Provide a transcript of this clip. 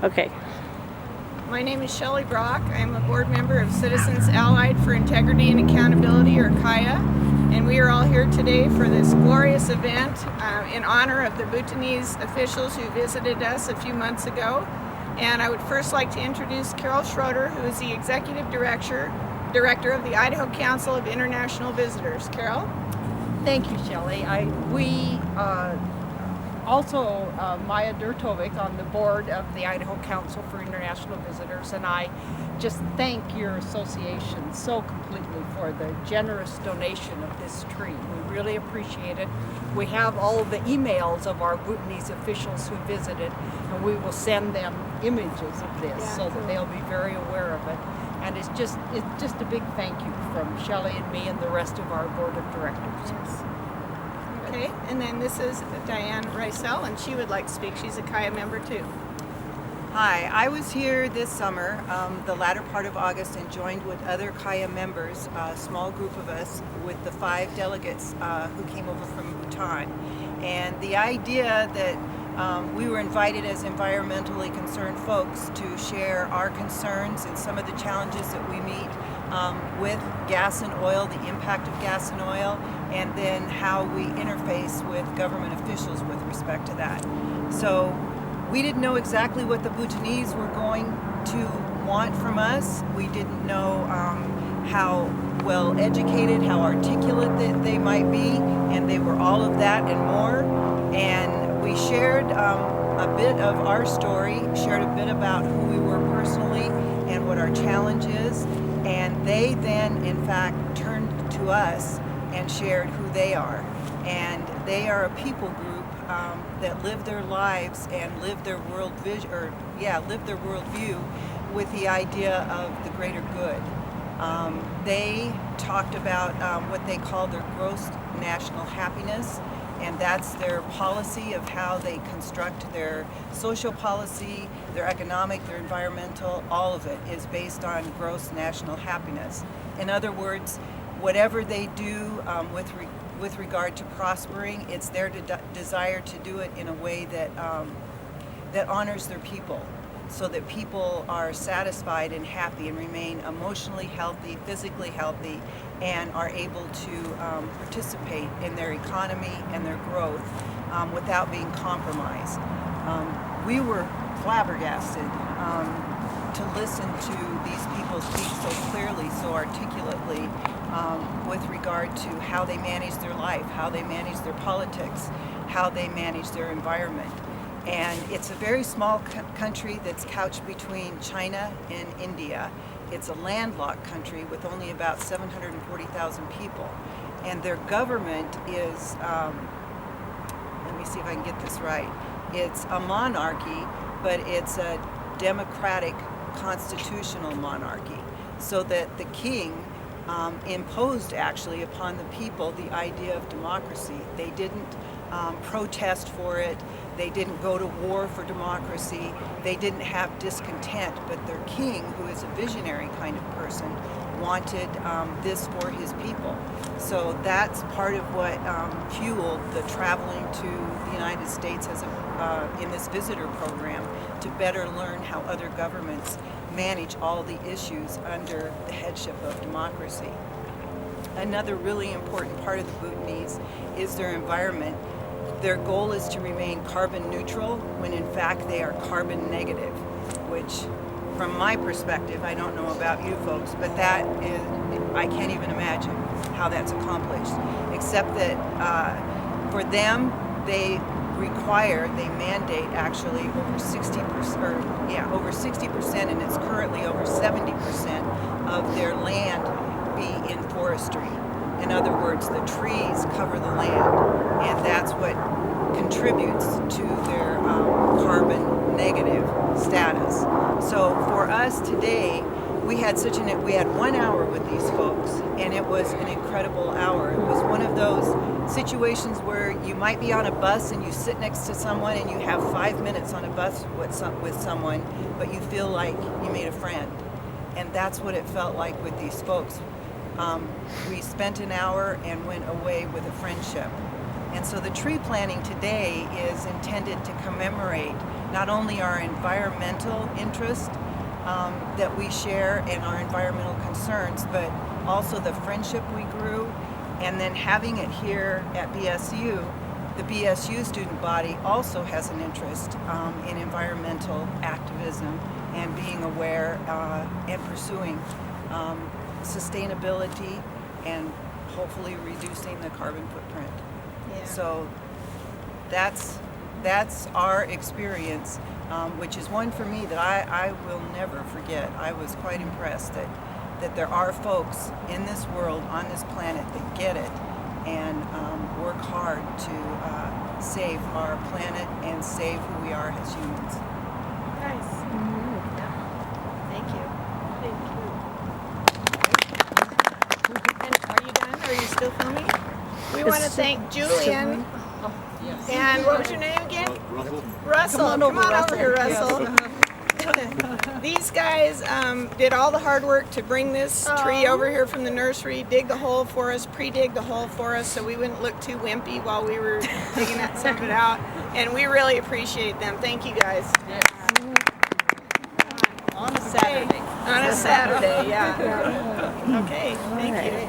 Okay. My name is Shelley Brock. I'm a board member of Citizens Allied for Integrity and Accountability, or CAIA, and we are all here today for this glorious event in honor of the Bhutanese officials who visited us a few months ago. And I would first like to introduce Carol Schroeder, who is the Executive Director of the Idaho Council of International Visitors. Carol? Thank you, Shelley. Also Maya Durtovic on the board of the Idaho Council for International Visitors, and I just thank your association so completely for the generous donation of this tree. We really appreciate it. We have all of the emails of our Bhutanese officials who visited, and we will send them images of this so that they'll be very aware of it. And it's just a big thank you from Shelley and me and the rest of our board of directors. Yes. Okay, and then this is Diane Ryssell, and she would like to speak. She's a CAIA member too. Hi, I was here this summer, the latter part of August, and joined with other CAIA members, a small group of us, with the 5 delegates who came over from Bhutan. And the idea that we were invited as environmentally concerned folks to share our concerns and some of the challenges that we meet with gas and oil, the impact of gas and oil, and then how we interface with government officials with respect to that. So we didn't know exactly what the Bhutanese were going to want from us. We didn't know how well educated, how articulate that they might be, and they were all of that and more. And we shared a bit of our story, shared a bit about who we were personally and what our challenge is. And they then, in fact, turned to us and shared who they are. And they are a people group that live their lives and live their live their worldview with the idea of the greater good. They talked about what they call their gross national happiness, and that's their policy of how they construct their social policy, their economic, their environmental. All of it is based on gross national happiness. In other words, whatever they do with regard to prospering, it's their desire to do it in a way that that honors their people, so that people are satisfied and happy and remain emotionally healthy, physically healthy, and are able to participate in their economy and their growth without being compromised. We were flabbergasted to listen to these people speak so clearly, so articulately, with regard to how they manage their life, how they manage their politics, how they manage their environment. And it's a very small country that's couched between China and India. It's a landlocked country with only about 740,000 people. And their government is, let me see if I can get this right, it's a monarchy, but it's a democratic constitutional monarchy, so that the king imposed actually upon the people the idea of democracy. They didn't protest for it. They didn't go to war for democracy. They didn't have discontent, but their king, who is a visionary kind of person, wanted this for his people. So that's part of what fueled the traveling to the United States as in this visitor program, to better learn how other governments manage all the issues under the headship of democracy. Another really important part of the Bhutanese is their environment. Their goal is to remain carbon neutral, when in fact they are carbon negative, which from my perspective, I don't know about you folks, but that is, I can't even imagine how that's accomplished, except that for them, they mandate actually over 60%, over 60%, and it's currently over 70% of their land be in forestry. In other words, the trees cover the land, and that's what contributes to their carbon negative status. So for us today, we had 1 hour with these folks, and it was an incredible hour. It was one of those situations where you might be on a bus and you sit next to someone and you have 5 minutes on a bus with someone, but you feel like you made a friend. And that's what it felt like with these folks. We spent an hour and went away with a friendship. And so the tree planting today is intended to commemorate not only our environmental interest that we share and our environmental concerns, but also the friendship we grew, and then having it here at BSU. The BSU student body also has an interest in environmental activism and being aware and pursuing sustainability and hopefully reducing the carbon footprint. Yeah. So that's our experience, which is one for me that I will never forget. I was quite impressed that there are folks in this world, on this planet, that get it and work hard to save our planet and save who we are as humans. Nice. Thank you. And are you done? Are you still filming? We want to thank Julian. Yes. And what was your name again? Russell. Come on over, here, Russell. These guys did all the hard work to bring this tree over here from the nursery, dig the hole for us, pre-dig the hole for us so we wouldn't look too wimpy while we were digging some of it out. And we really appreciate them. Thank you guys. Yes. On a Saturday. On a Saturday, yeah. Okay, thank you.